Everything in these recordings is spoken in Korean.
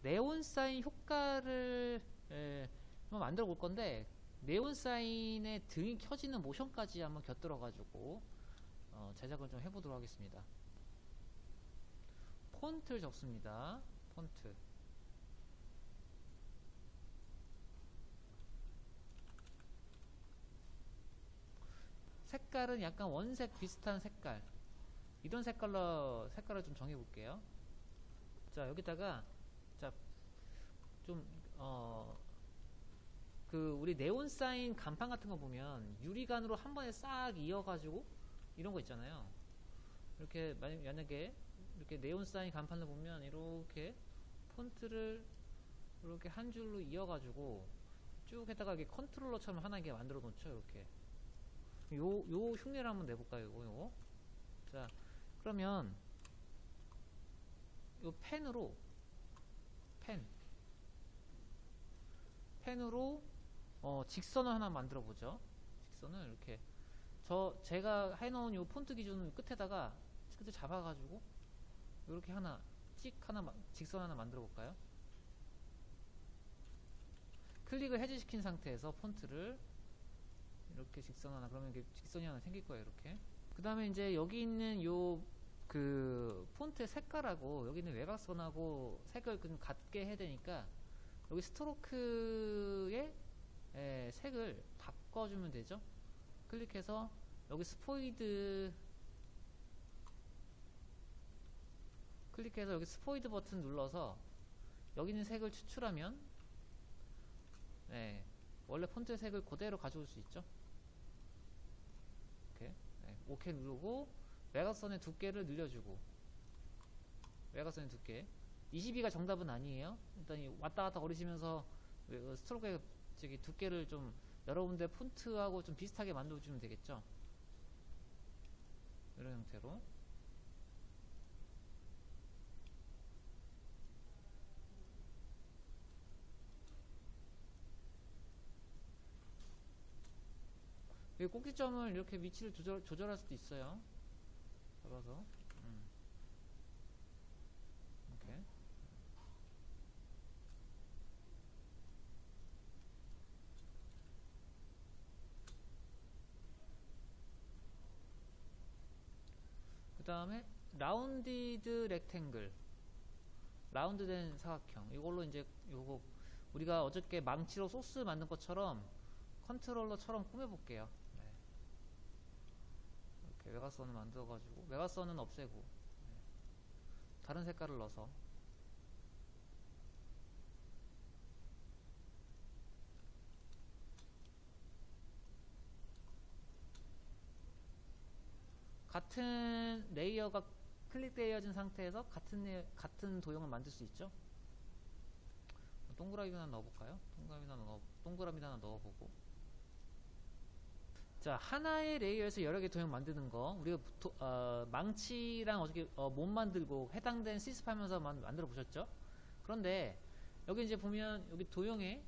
네온 사인 효과를 한번 만들어 볼 건데, 네온 사인의 등이 켜지는 모션까지 한번 곁들여 가지고 제작을 좀 해보도록 하겠습니다. 폰트를 적습니다. 폰트. 색깔은 약간 원색 비슷한 색깔, 이런 색깔을 좀 정해 볼게요. 자, 여기다가 자, 좀 우리 네온 사인 간판 같은 거 보면 유리관으로 한 번에 싹 이어가지고 이런 거 있잖아요. 이렇게 만약에 이렇게 네온 사인 간판을 보면 이렇게 폰트를 이렇게 한 줄로 이어가지고 쭉 해다가 이게 컨트롤러처럼 하나 이렇게 만들어 놓죠. 이렇게 요 흉내를 한번 내볼까요? 요거. 자, 그러면 요 펜으로 직선을 하나 만들어 보죠. 직선을 이렇게 제가 해놓은 요 폰트 기준 끝에다가 끝에 잡아가지고 이렇게 직선 하나 만들어 볼까요? 클릭을 해제시킨 상태에서 폰트를 이렇게 직선 하나, 그러면 이게 직선이 하나 생길 거예요. 이렇게. 그 다음에 이제 여기 있는 요 폰트의 색깔하고 여기 있는 외곽선하고 색을 좀 같게 해야 되니까 여기 스트로크의 색을 바꿔주면 되죠. 클릭해서 여기 클릭해서 여기 스포이드 버튼 눌러서 여기 있는 색을 추출하면 원래 폰트의 색을 그대로 가져올 수 있죠. 이렇게 OK 누르고 외곽선의 두께를 늘려주고, 외곽선의 두께 22가 정답은 아니에요. 일단 왔다갔다 거리시면서 스트로크의 두께를 좀 여러분들 폰트하고 좀 비슷하게 만들어주면 되겠죠. 이런 형태로. 꼭지점을 이렇게 위치를 조절할 수도 있어요. 걸어서 이렇게. 그 다음에 라운디드 렉탱글, 라운드된 사각형, 이걸로 이제 요거 우리가 어저께 망치로 소스 만든 것처럼 컨트롤러처럼 꾸며볼게요. 이렇게 외곽선을 만들어가지고, 외곽선은 없애고 다른 색깔을 넣어서 같은 레이어가 클릭되어진 상태에서 같은 도형을 만들 수 있죠. 동그라미 하나 넣어볼까요? 동그라미 하나 넣어보고. 자, 하나의 레이어에서 여러 개 도형 만드는 거, 우리가 망치랑 어저께 못 만들고 해당된 실습하면서 만들어 보셨죠? 그런데 여기 이제 보면 여기 도형에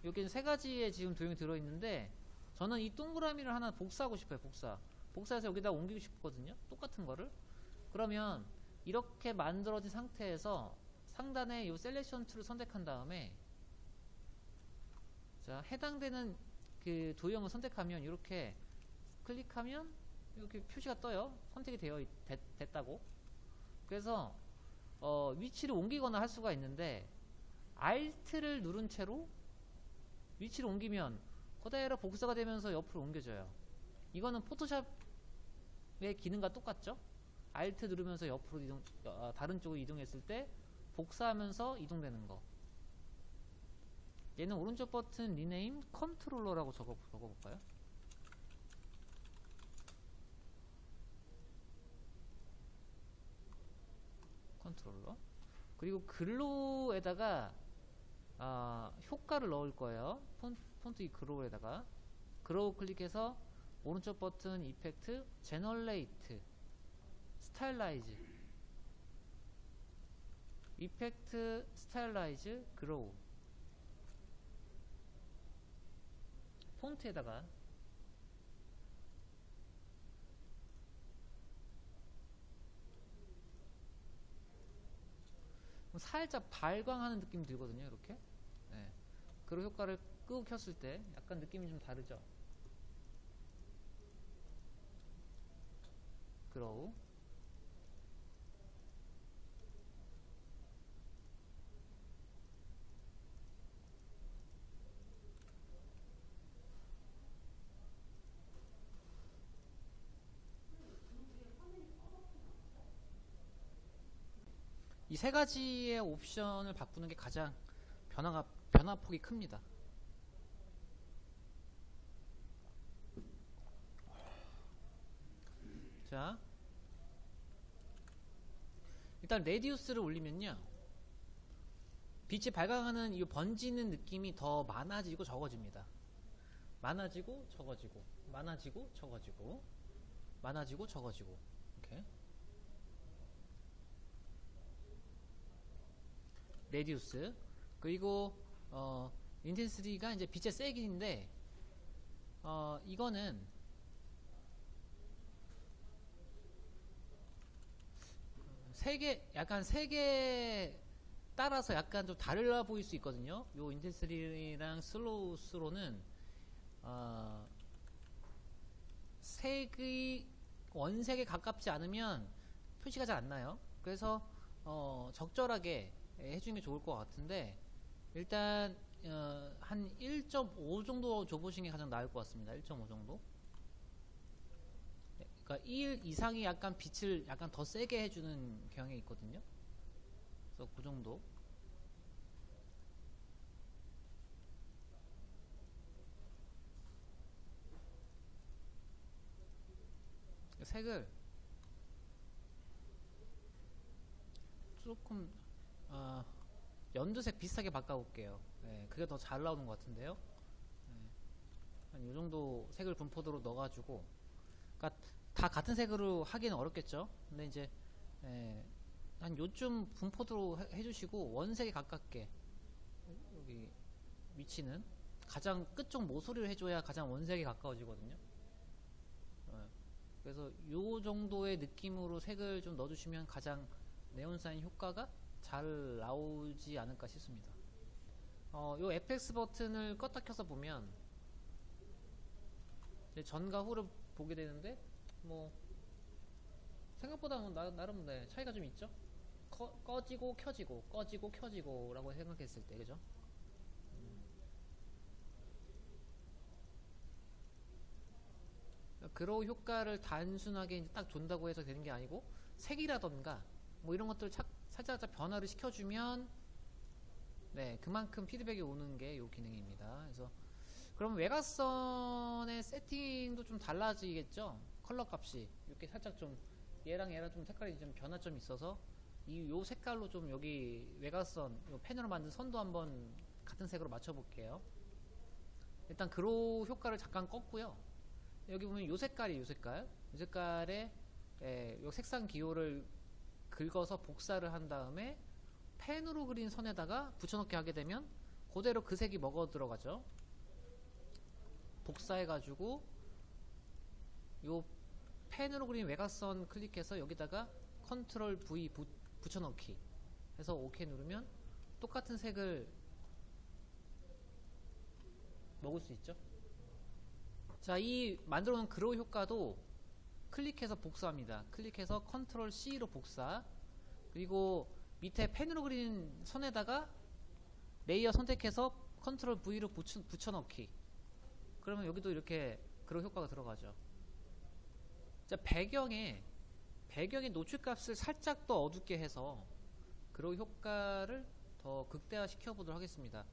여기 세 가지의 지금 도형이 들어 있는데, 저는 이 동그라미를 하나 복사하고 싶어요. 복사해서 여기다 옮기고 싶거든요. 똑같은 거를. 그러면 이렇게 만들어진 상태에서 상단에 이 셀렉션 툴을 선택한 다음에, 자, 해당되는 그 도형을 선택하면 이렇게 클릭하면 이렇게 표시가 떠요. 선택이 됐다고. 그래서 위치를 옮기거나 할 수가 있는데, Alt를 누른 채로 위치를 옮기면 그대로 복사가 되면서 옆으로 옮겨져요. 이거는 포토샵의 기능과 똑같죠? Alt 누르면서 옆으로 다른 쪽으로 이동했을 때 복사하면서 이동되는 거. 얘는 오른쪽 버튼 리네임 컨트롤러라고 적어볼까요? 컨트롤러. 그리고 글로에다가 효과를 넣을 거예요. 폰트 이 글로에다가 글로우 클릭해서 오른쪽 버튼 이펙트 제너레이트 스타일라이즈, 이펙트 스타일라이즈 글로우, 폰트에다가 살짝 발광하는 느낌이 들거든요. 이렇게. 네. 그런 효과를 끄고 켰을 때 약간 느낌이 좀 다르죠. 그로우. 이 세 가지의 옵션을 바꾸는 게 가장 변화폭이 큽니다. 자, 일단 레디우스를 올리면요, 빛이 발광하는 이 번지는 느낌이 더 많아지고 적어집니다. 많아지고 적어지고, 많아지고 적어지고, 많아지고 적어지고. 이렇게. 레디우스. 그리고 인텐시티가 이제 빛의 세기인데, 이거는 약간 색에 따라서 약간 좀 달라 보일 수 있거든요. 요 인텐시티랑 슬로우스로는 색이 원색에 가깝지 않으면 표시가 잘 안 나요. 그래서 적절하게 해주는 게 좋을 것 같은데, 일단 한 1.5 정도 줘보시는 게 가장 나을 것 같습니다. 1.5 정도. 그러니까 1 이상이 약간 빛을 약간 더 세게 해주는 경향이 있거든요. 그래서 그 정도. 색을 조금 연두색 비슷하게 바꿔볼게요. 네, 그게 더 잘 나오는 것 같은데요. 네, 한 요정도 색을 분포도로 넣어가지고, 그러니까 다 같은 색으로 하기는 어렵겠죠. 근데 이제 한 요쯤 분포도로 해주시고, 원색에 가깝게, 여기 위치는 가장 끝쪽 모서리를 해줘야 가장 원색에 가까워지거든요. 그래서 요 정도의 느낌으로 색을 좀 넣어주시면 가장 네온사인 효과가 잘 나오지 않을까 싶습니다. 요 FX 버튼을 껐다 켜서 보면 전과 후를 보게 되는데, 뭐 생각보다 나름 차이가 좀 있죠. 꺼지고 켜지고 꺼지고 켜지고 라고 생각했을 때, 그죠? 그로우 효과를 단순하게 이제 딱 준다고 해서 되는 게 아니고, 색이라던가 뭐 이런 것들을 살짝 변화를 시켜주면 그만큼 피드백이 오는 게 요 기능입니다. 그래서 그럼 외곽선의 세팅도 좀 달라지겠죠. 컬러 값이 이렇게 살짝 좀 얘랑 좀 색깔이 좀 변화점이 있어서 요 색깔로 좀 여기 외곽선 요 펜으로 만든 선도 한번 같은 색으로 맞춰볼게요. 일단 그로우 효과를 잠깐 껐고요. 여기 보면 요 색깔이 요 색깔에 요 색상 기호를 긁어서 복사를 한 다음에 펜으로 그린 선에다가 붙여넣기 하게 되면 그대로 그 색이 먹어 들어가죠. 복사해가지고 요 펜으로 그린 외곽선 클릭해서 여기다가 컨트롤 V 붙여넣기 해서 OK 누르면 똑같은 색을 먹을 수 있죠. 자, 이 만들어 놓은 그로우 효과도 클릭해서 복사합니다. 클릭해서 컨트롤 C로 복사, 그리고 밑에 펜으로 그린 선에다가 레이어 선택해서 컨트롤 V로 붙여넣기. 그러면 여기도 이렇게 그로우 효과가 들어가죠. 자, 배경에 노출값을 살짝 더 어둡게 해서 그로우 효과를 더 극대화 시켜 보도록 하겠습니다.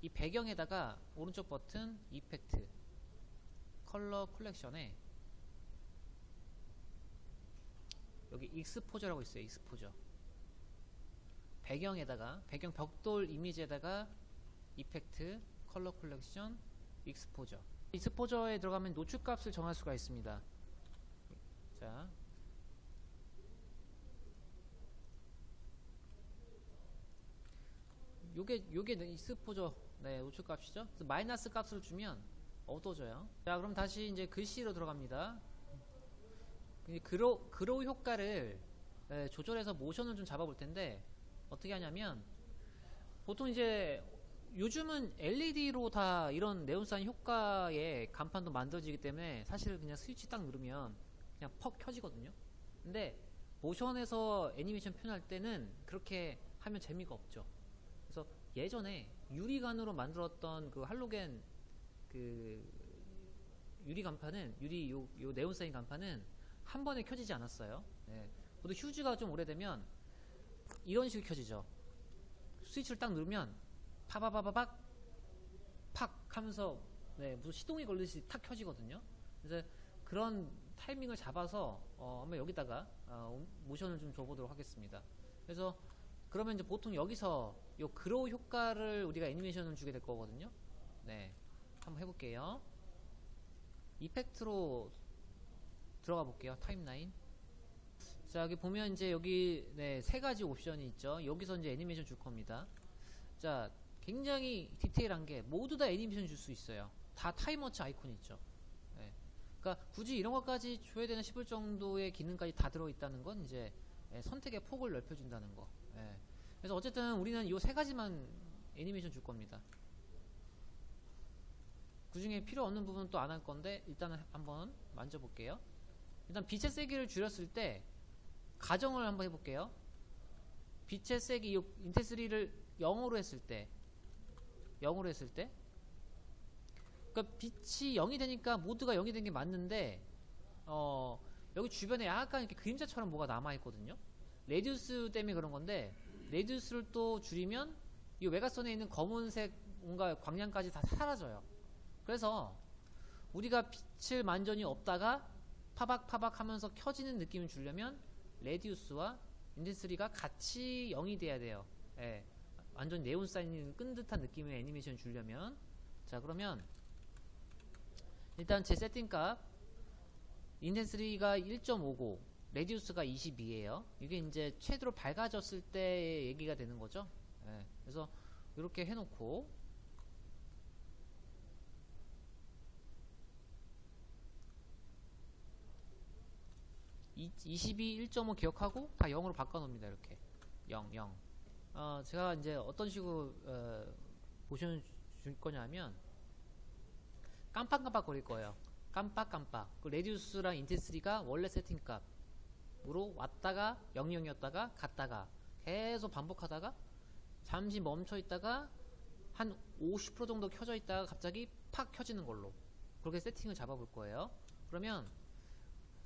이 배경에다가 오른쪽 버튼 이펙트 컬러 콜렉션에 여기 익스포저라고 있어요. 익스포저. 배경에다가 배경 벽돌 이미지에다가 이펙트 컬러 콜렉션 익스포저. 익스포저에 들어가면 노출값을 정할 수가 있습니다. 자, 요게 익스포저 노출값이죠. 그래서 마이너스 값을 주면 어두워져요. 자, 그럼 다시 이제 글씨로 들어갑니다. 그로우 효과를 조절해서 모션을 좀 잡아볼 텐데, 어떻게 하냐면 보통 이제 요즘은 LED로 다 이런 네온사인 효과의 간판도 만들어지기 때문에 사실 그냥 스위치 딱 누르면 그냥 퍽 켜지거든요. 근데 모션에서 애니메이션 표현할 때는 그렇게 하면 재미가 없죠. 그래서 예전에 유리관으로 만들었던 그 할로겐 그 유리 간판은 요 네온사인 간판은 한 번에 켜지지 않았어요. 네. 보통 휴즈가 좀 오래되면 이런 식으로 켜지죠. 스위치를 딱 누르면 파바바바박 팍 하면서 네, 무슨 시동이 걸리듯이 탁 켜지거든요. 그래서 그런 타이밍을 잡아서 한번 여기다가 모션을 좀 줘보도록 하겠습니다. 그래서 그러면 이제 보통 여기서 요 그로우 효과를 우리가 애니메이션을 주게 될 거거든요. 네, 한번 해볼게요. 이펙트로 들어가 볼게요. 타임라인. 자, 여기 보면 이제 여기 네, 세 가지 옵션이 있죠. 여기서 이제 애니메이션 줄 겁니다. 자, 굉장히 디테일한 게 모두 다 애니메이션 줄 수 있어요. 다 타임워치 아이콘이 있죠. 네. 그러니까 굳이 이런 것까지 줘야 되나 싶을 정도의 기능까지 다 들어있다는 건 이제 선택의 폭을 넓혀준다는 거. 네. 그래서 어쨌든 우리는 이 세 가지만 애니메이션 줄 겁니다. 그 중에 필요 없는 부분은 또 안 할 건데 일단은 한번 만져볼게요. 일단 빛의 세기를 줄였을 때 가정을 한번 해볼게요. 빛의 세기 인텐시티를 0으로 했을 때 그러니까 빛이 0이 되니까 모두가 0이 된 게 맞는데 여기 주변에 약간 이렇게 그림자처럼 뭐가 남아있거든요. 레디우스 때문에 그런 건데 레디우스를 또 줄이면 이 외곽선에 있는 검은색 뭔가 광량까지 다 사라져요. 그래서 우리가 빛을 완전히 없다가 파박파박 하면서 켜지는 느낌을 주려면 레디우스와 인텐시티가 같이 0이 돼야 돼요. 예. 완전 네온 사인이 끈 듯한 느낌의 애니메이션 주려면. 자, 그러면 일단 제 세팅값 인텐시티가 1.59 레디우스가 22예요 이게 이제 최대로 밝아졌을 때 얘기가 되는 거죠. 예. 그래서 이렇게 해놓고 22 1.5 기억하고 다 0으로 바꿔놓습니다. 이렇게 0 0 제가 이제 어떤 식으로 모션 줄 거냐면 깜빡깜빡 거릴 거예요. 깜빡깜빡. 그 레디우스랑 인텐시티가 원래 세팅값으로 왔다가 00이었다가 갔다가 계속 반복하다가 잠시 멈춰 있다가 한 50% 정도 켜져 있다가 갑자기 팍 켜지는 걸로 그렇게 세팅을 잡아볼 거예요. 그러면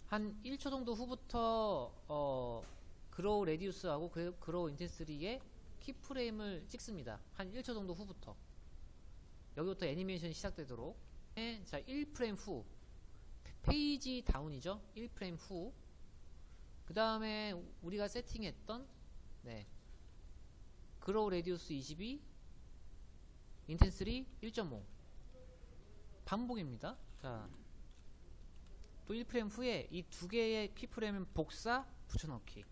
한 1초 정도 후부터 그로우 레디우스하고 그로우 인텐시티의 키프레임을 찍습니다. 한 1초 정도 후부터 여기부터 애니메이션이 시작되도록. 자, 1프레임 후 페이지 다운이죠. 1프레임 후 그 다음에 우리가 세팅했던 그로우 레디우스 22 인텐시티 1.5 반복입니다. 자, 또 1프레임 후에 이 두 개의 키프레임을 복사 붙여넣기.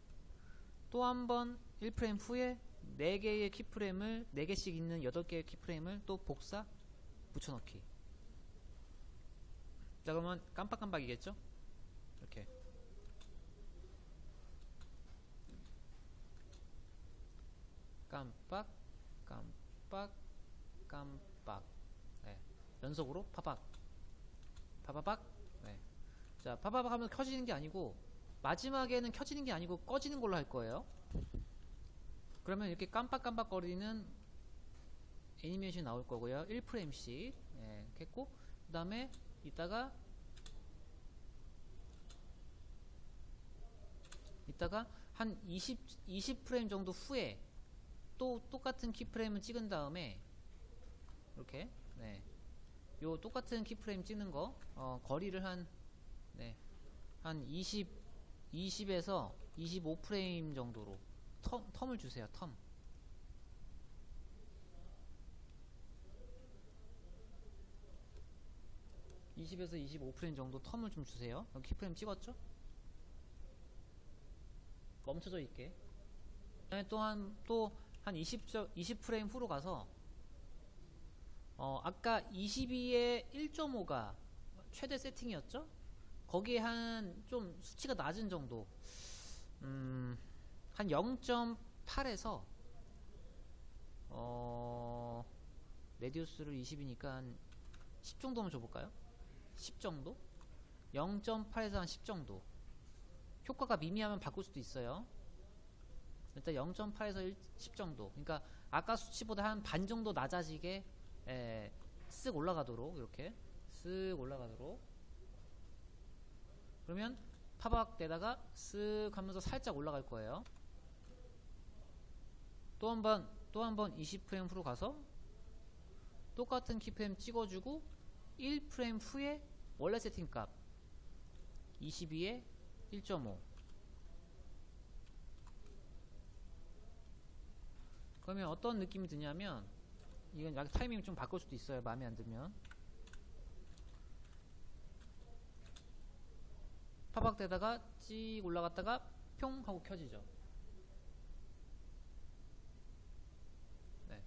또 한 번 1프레임 후에 4개의 키프레임을 4개씩 있는 8개의 키프레임을 또 복사 붙여넣기. 자, 그러면 깜빡깜빡이겠죠? 이렇게 깜빡 깜빡 깜빡 연속으로 파박 파바박. 자, 파바박 하면 켜지는 게 아니고 마지막에는 켜지는 게 아니고 꺼지는 걸로 할 거예요. 그러면 이렇게 깜빡깜빡거리는 애니메이션이 나올 거고요. 1프레임씩 이렇게 했고 그 다음에 이따가 한 20프레임 정도 후에 또 똑같은 키프레임을 찍은 다음에 이렇게 요 똑같은 키프레임 찍는 거 거리를 한 20에서 25프레임 정도로 텀을 주세요. 텀. (20에서 25프레임) 정도 텀을 좀 주세요. 여기 키프레임 찍었죠? 멈춰져 있게. 또 한 20프레임 후로 가서 아까 22에 1.5가 최대 세팅이었죠? 거기에 한 좀 수치가 낮은 정도 한 0.8에서 레디우스를 20이니까 한 10 정도만 줘볼까요? 10 정도? 0.8에서 한 10 정도. 효과가 미미하면 바꿀 수도 있어요. 일단 0.8에서 10 정도. 그러니까 아까 수치보다 한 반 정도 낮아지게 쓱 올라가도록, 이렇게 쓱 올라가도록. 그러면 파박되다가 쓱 하면서 살짝 올라갈 거예요. 또 한 번 20프레임으로 가서 똑같은 키프레임 찍어주고 1프레임 후에 원래 세팅값 22에 1.5. 그러면 어떤 느낌이 드냐면, 이건 약 타이밍 좀 바꿀 수도 있어요, 마음에 안 들면. 파박되다가 찍 올라갔다가 평 하고 켜지죠. 네.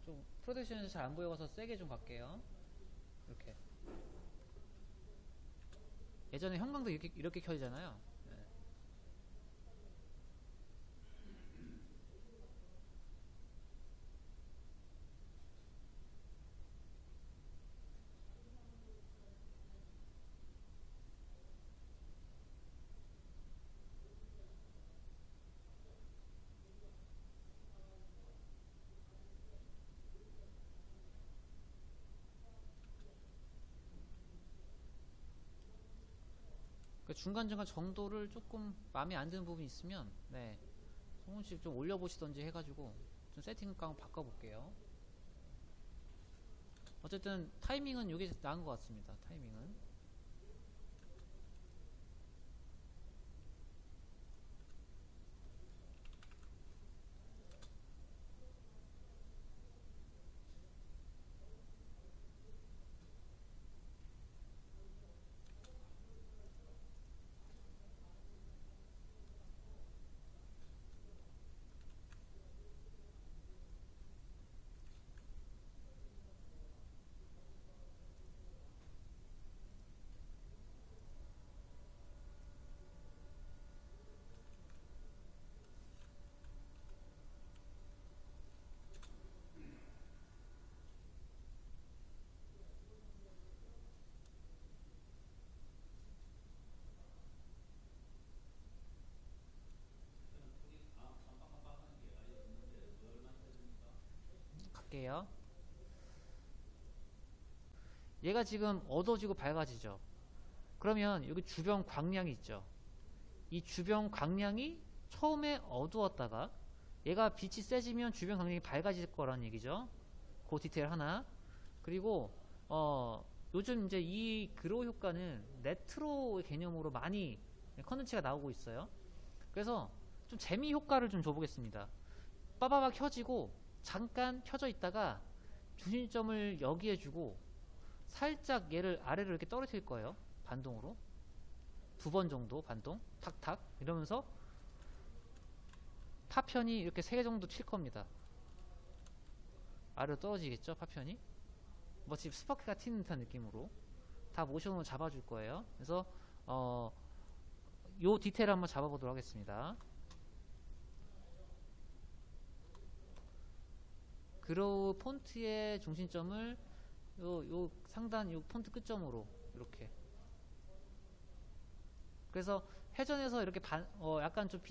좀 프로덕션에서 잘 안 보여서 세게 좀 갈게요. 이렇게. 예전에 형광도 이렇게 켜지잖아요. 네. 그 중간중간 정도를 조금 마음에 안 드는 부분이 있으면, 네, 조금씩 좀 올려보시던지 해가지고 좀 세팅감 바꿔볼게요. 어쨌든 타이밍은 이게 나은 것 같습니다. 타이밍은. 갈게요. 얘가 지금 어두워지고 밝아지죠. 그러면 여기 주변 광량이 있죠. 이 주변 광량이 처음에 어두웠다가 얘가 빛이 세지면 주변 광량이 밝아질 거란 얘기죠. 그 디테일 하나. 그리고 요즘 이제 이 그로우 효과는 레트로 개념으로 많이 컨텐츠가 나오고 있어요. 그래서 좀 재미 효과를 좀 줘보겠습니다. 빠바박 켜지고 잠깐 켜져 있다가 중심점을 여기에 주고 살짝 얘를 아래로 이렇게 떨어뜨릴 거예요. 반동으로 2번 정도 반동 탁탁 이러면서 파편이 이렇게 3개 정도 칠 겁니다. 아래로 떨어지겠죠, 파편이. 뭐 지금 스파크가 튀는 듯한 느낌으로 다 모션으로 잡아줄 거예요. 그래서 요 디테일 한번 잡아보도록 하겠습니다. 그로우 폰트의 중심점을 요 상단 요 폰트 끝점으로 이렇게. 그래서 회전에서 이렇게 약간 좀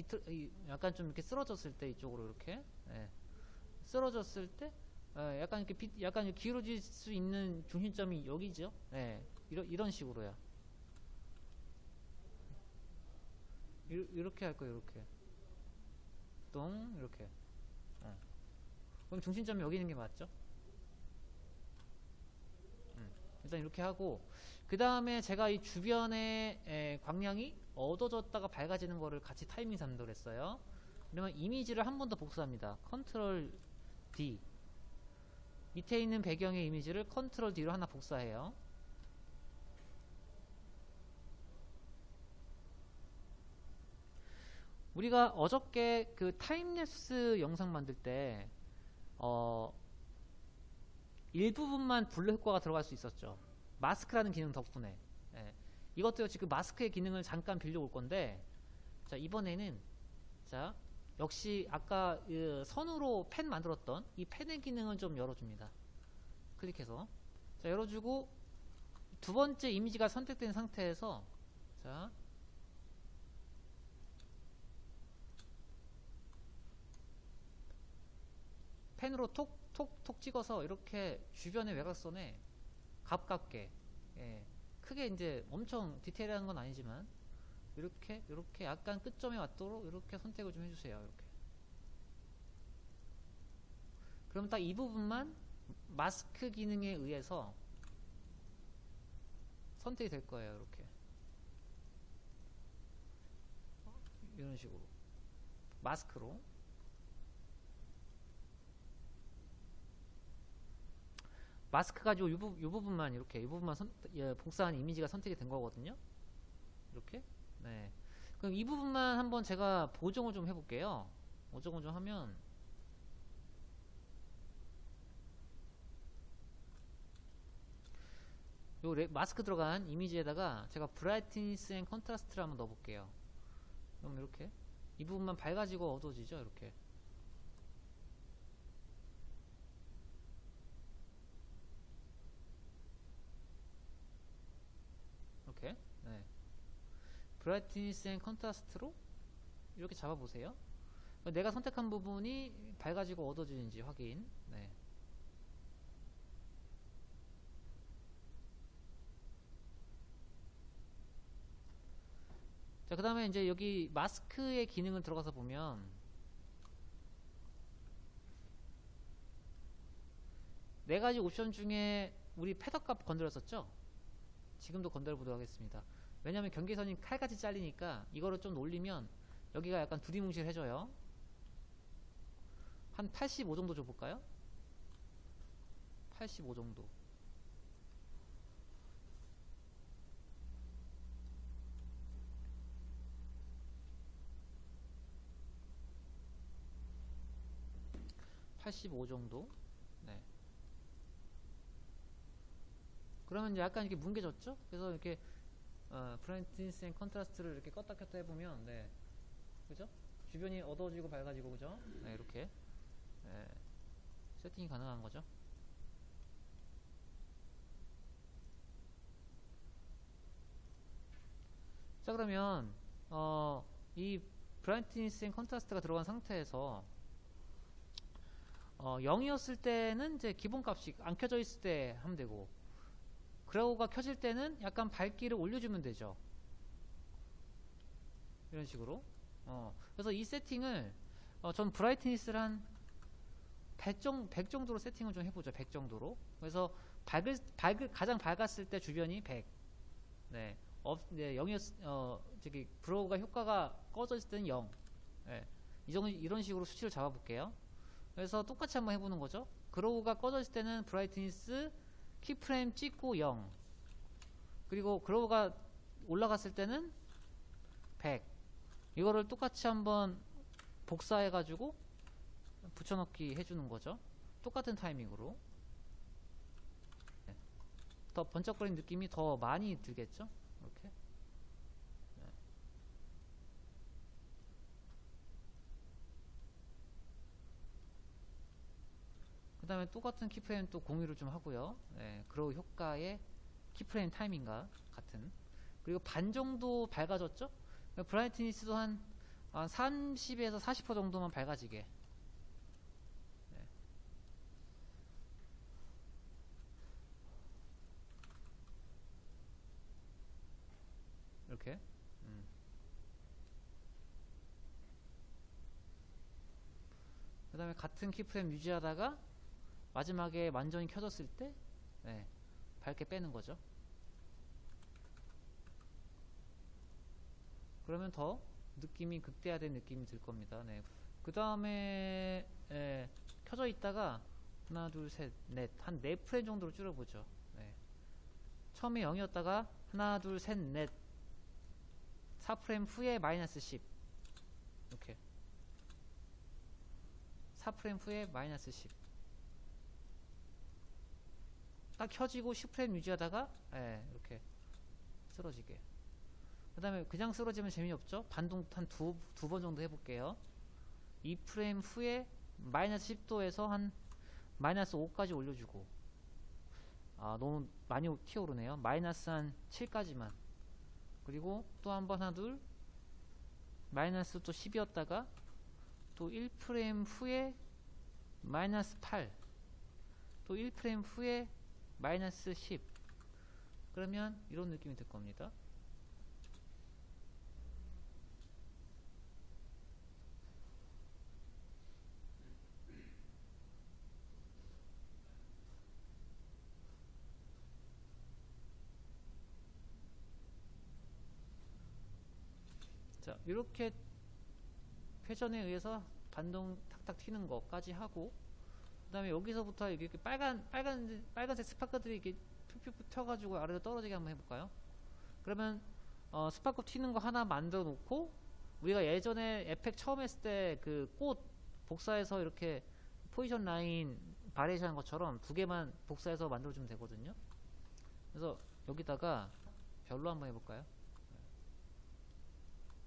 약간 좀 이렇게 쓰러졌을 때 이쪽으로 이렇게, 예. 쓰러졌을 때 약간 이렇게 약간 기울어질 수 있는 중심점이 여기죠. 예. 이런 식으로요. 이렇게 할 거예요. 이렇게 똥 이렇게. 그럼 중심점이 여기 있는 게 맞죠? 일단 이렇게 하고, 그 다음에 제가 이 주변의 광량이 어두워졌다가 밝아지는 거를 같이 타이밍 잡는다고 했어요. 그러면 이미지를 한 번 더 복사합니다. 컨트롤 D. 밑에 있는 배경의 이미지를 컨트롤 D로 하나 복사해요. 우리가 어저께 그 타임랩스 영상 만들 때 일부분만 블러 효과가 들어갈 수 있었죠. 마스크라는 기능 덕분에. 예. 이것도 지금 마스크의 기능을 잠깐 빌려올 건데, 자, 이번에는, 자, 역시 아까 그 선으로 펜 만들었던 이 펜의 기능을 좀 열어줍니다. 클릭해서. 자, 열어주고, 두 번째 이미지가 선택된 상태에서, 자, 펜으로 톡톡톡 찍어서 이렇게 주변의 외곽선에 가깝게, 예, 크게 이제 엄청 디테일한 건 아니지만 이렇게 약간 끝점에 왔도록 이렇게 선택을 좀 해주세요. 이렇게. 그럼 딱 이 부분만 마스크 기능에 의해서 선택이 될 거예요. 이렇게. 이런 식으로 마스크로. 마스크 가지고 이 부분만 이렇게 이 부분만 복사한 이미지가 선택이 된 거거든요. 이렇게. 네. 그럼 이 부분만 한번 제가 보정을 좀 해볼게요. 보정을 좀 하면 요 마스크 들어간 이미지에다가 제가 브라이트니스 앤 컨트라스트를 한번 넣어볼게요. 그럼 이렇게 이 부분만 밝아지고 어두워지죠. 이렇게. 이렇게. 네. 브라이트니스 앤 컨트라스트로 이렇게 잡아보세요. 내가 선택한 부분이 밝아지고 어두워지는지 확인. 네. 자, 그 다음에 이제 여기 마스크의 기능을 들어가서 보면 네 가지 옵션 중에 우리 패더 값 건드렸었죠? 지금도 건드려 보도록 하겠습니다. 왜냐면 경계선이 칼같이 잘리니까 이거를 좀 올리면 여기가 약간 두리뭉실해져요. 한 85 정도 줘볼까요? 85 정도. 정도. 네. 그러면 이제 약간 이렇게 뭉개졌죠? 그래서 이렇게 브라이트니스 앤 컨트라스트를 이렇게 껐다 켰다 해보면, 네, 그죠? 주변이 어두워지고 밝아지고, 그죠? 네, 이렇게, 네, 세팅이 가능한 거죠. 자, 그러면 이 브라이트니스 앤 컨트라스트가 들어간 상태에서 0이었을 때는 이제 기본값이 안 켜져 있을 때 하면 되고, 그레오가 켜질 때는 약간 밝기를 올려주면 되죠. 이런 식으로. 그래서 이 세팅을 전 브라이트니스를 한 100 정도로 세팅을 좀 해보죠. 100 정도로. 그래서 가장 밝았을 때 주변이 100. 네. 네, 0이었, 저기 브로우가 효과가 꺼져 있을 때는 0. 네. 이런 식으로 수치를 잡아볼게요. 그래서 똑같이 한번 해보는 거죠. 그로우가 꺼져 있을 때는 브라이트니스 키프레임 찍고 0. 그리고 그로우가 올라갔을 때는 100. 이거를 똑같이 한번 복사해 가지고 붙여넣기 해주는 거죠. 똑같은 타이밍으로. 네. 더 번쩍거리는 느낌이 더 많이 들겠죠. 이렇게. 네. 그 다음에 똑같은 키프레임 또 공유를 좀 하고요. 네. 그로우 효과의 키프레임 타이밍과 같은. 그리고 반 정도 밝아졌죠. 브라이트니스도 한 30에서 40% 정도만 밝아지게. 네. 이렇게. 그 다음에 같은 키프레임 유지하다가 마지막에 완전히 켜졌을 때, 네, 밝게 빼는 거죠. 그러면 더 느낌이 극대화된 느낌이 들 겁니다. 네. 그 다음에 켜져 있다가 하나 둘 셋 넷 한 4프레임 정도로 줄여보죠. 네. 처음에 0이었다가 하나 둘 셋 넷 4프레임 후에 마이너스 10 이렇게 4프레임 후에 마이너스 10 딱 켜지고 10프레임 유지하다가 이렇게 쓰러지게. 그 다음에 그냥 쓰러지면 재미없죠. 반동 한 두 번 정도 해볼게요. 2프레임 후에 마이너스 10도에서 한 마이너스 5까지 올려주고, 너무 많이 튀어오르네요. 마이너스 한 7까지만. 그리고 또 한 번, 하나, 둘, 마이너스 또 10이었다가 또 1프레임 후에 마이너스 8, 또 1프레임 후에 마이너스 10. 그러면 이런 느낌이 들 겁니다. 자, 이렇게 회전에 의해서 반동 탁탁 튀는 것까지 하고, 그 다음에 여기서부터 이렇게 빨간색 스파크들이 이렇게 퓨퓨 튀어가지고 아래로 떨어지게 한번 해볼까요? 그러면 스파크 튀는 거 하나 만들어 놓고, 우리가 예전에 에펙 처음 했을 때 그 꽃 복사해서 이렇게 포지션 라인 바리에이션 한 것처럼 두 개만 복사해서 만들어주면 되거든요. 그래서 여기다가 별로 한번 해볼까요?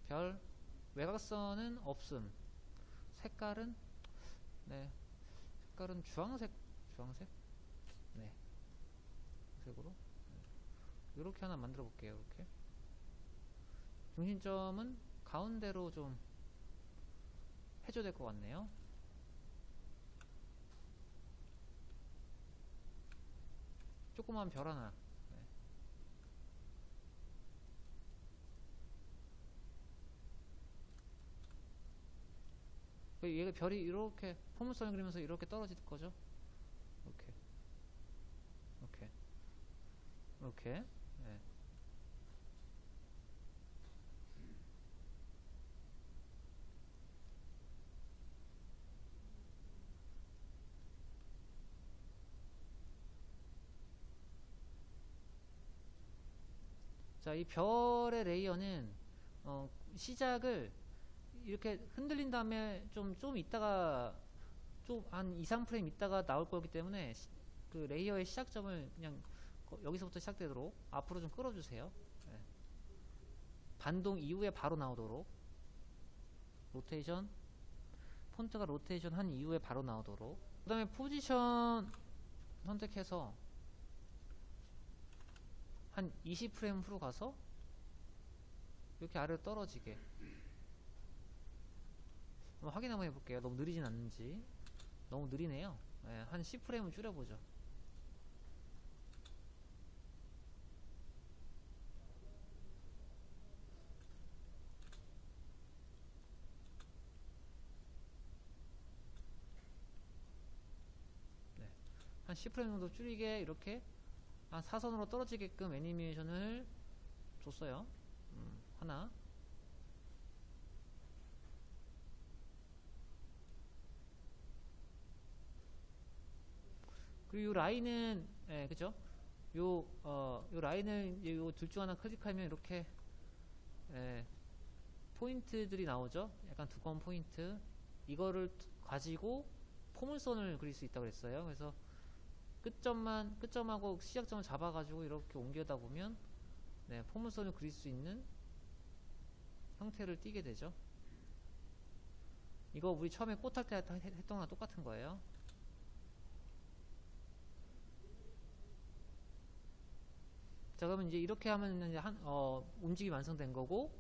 별, 외곽선은 없음. 색깔은 색깔은 주황색. 네, 색으로 이렇게 하나 만들어 볼게요. 이렇게 중심점은 가운데로 좀 해줘야 될 것 같네요. 조그만 별 하나. 얘가 별이 이렇게 포물선을 그리면서 이렇게 떨어질 거죠. 이렇게. 네. 자, 이 별의 레이어는 시작을 이렇게 흔들린 다음에 좀 있다가 좀 한 2, 3프레임 있다가 나올 거기 때문에 그 레이어의 시작점을 그냥 여기서부터 시작되도록 앞으로 좀 끌어주세요. 네. 반동 이후에 바로 나오도록, 로테이션, 폰트가 로테이션 한 이후에 바로 나오도록. 그 다음에 포지션 선택해서 한 20프레임 후로 가서 이렇게 아래로 떨어지게 한번 확인 한번 해볼게요. 너무 느리진 않는지. 너무 느리네요. 네, 한 10프레임을 줄여보죠. 네, 한 10프레임 정도 줄이게 이렇게 한 사선으로 떨어지게끔 애니메이션을 줬어요. 하나. 그리고 이 라인은 그죠? 요 라인을 요 둘 중 하나 클릭하면 이렇게 포인트들이 나오죠. 약간 두꺼운 포인트. 이거를 가지고 포물선을 그릴 수 있다고 그랬어요. 그래서 끝점하고 시작점을 잡아가지고 이렇게 옮겨다 보면 포물선을 그릴 수 있는 형태를 띠게 되죠. 이거 우리 처음에 꽃 할 때 했던 거랑 똑같은 거예요. 자, 그러면 이제 이렇게 하면 이제 움직임이 완성된 거고,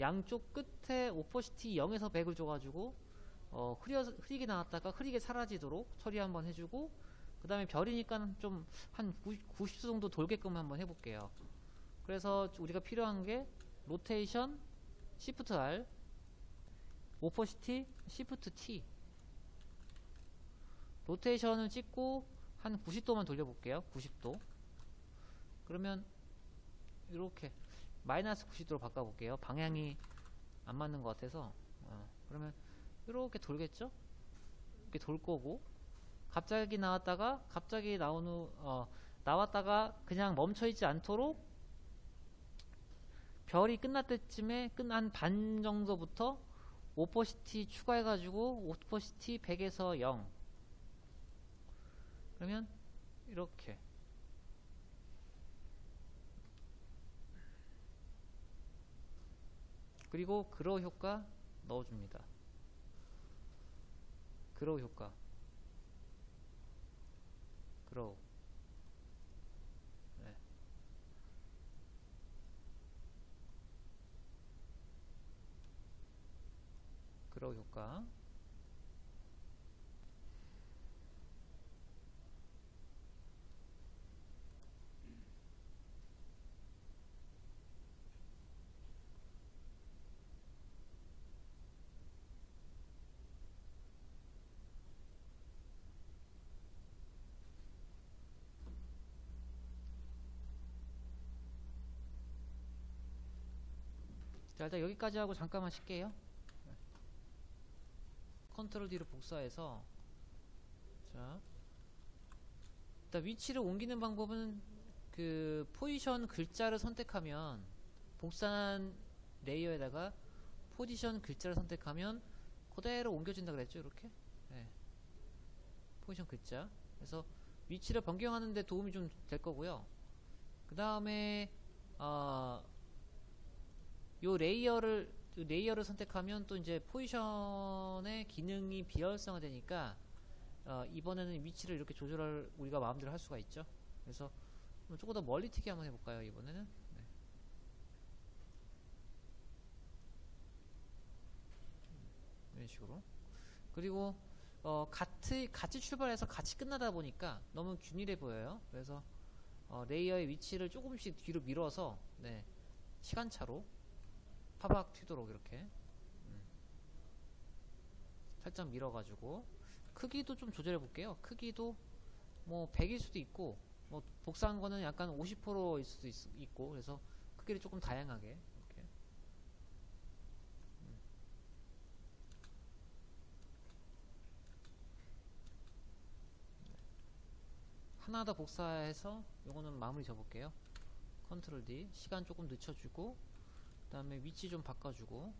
양쪽 끝에 오퍼시티 0에서 100을 줘가지고 흐리게 나왔다가 흐리게 사라지도록 처리 한번 해주고, 그 다음에 별이니까 좀 한 90도 정도 돌게끔 한번 해볼게요. 그래서 우리가 필요한 게 로테이션 Shift R, 오퍼시티 Shift T. 로테이션을 찍고 한 90도만 돌려볼게요. 90도. 그러면 이렇게 마이너스 90도로 바꿔볼게요. 방향이 안 맞는 것 같아서. 그러면 이렇게 돌겠죠? 이렇게 돌 거고, 갑자기 나왔다가 갑자기 나온 후 나왔다가 그냥 멈춰있지 않도록 별이 끝날 때쯤에 한 반 정도부터 오퍼시티 추가해가지고 오퍼시티 100에서 0. 그러면 이렇게 그리고 그로우 효과 넣어줍니다. 그로우 효과, 그로우. 네. 그로우 효과. 자, 일단 여기까지 하고 잠깐만 쉴게요. 컨트롤 D로 복사해서, 자, 일단 위치를 옮기는 방법은 그 포지션 글자를 선택하면, 복사한 레이어에다가 포지션 글자를 선택하면 그대로 옮겨진다 그랬죠, 이렇게. 네. 포지션 글자. 그래서 위치를 변경하는데 도움이 좀 될 거고요. 그 다음에 요 레이어를 선택하면 또 이제 포지션의 기능이 비활성화 되니까 이번에는 위치를 이렇게 조절할 우리가 마음대로 할 수가 있죠. 그래서 조금 더 멀리 튀기 한번 해볼까요, 이번에는. 네. 이런 식으로. 그리고 같이 출발해서 같이 끝나다 보니까 너무 균일해 보여요. 그래서 레이어의 위치를 조금씩 뒤로 밀어서, 네, 시간차로 파박 튀도록 이렇게 살짝 밀어가지고, 크기도 좀 조절해 볼게요. 크기도 뭐 100일 수도 있고, 뭐 복사한 거는 약간 50%일 수도 있고, 그래서 크기를 조금 다양하게 이렇게. 하나 더 복사해서 요거는 마무리 줘볼게요. 컨트롤 D, 시간 조금 늦춰주고, 그 다음에 위치 좀 바꿔주고,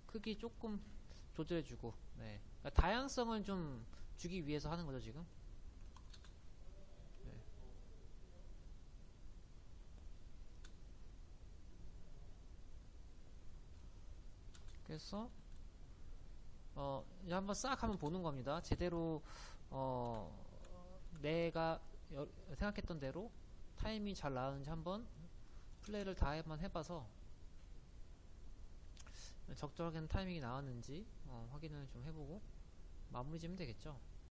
크기 조금 조절해주고, 네. 그러니까 다양성을 좀 주기 위해서 하는 거죠, 지금. 네. 그래서 이제 한번 싹 한번 보는 겁니다. 제대로 내가 생각했던 대로 타이밍이 잘 나오는지 한번 플레이를 다 한번 해봐서 적절하게 타이밍이 나왔는지 확인을 좀 해보고 마무리 지면 되겠죠.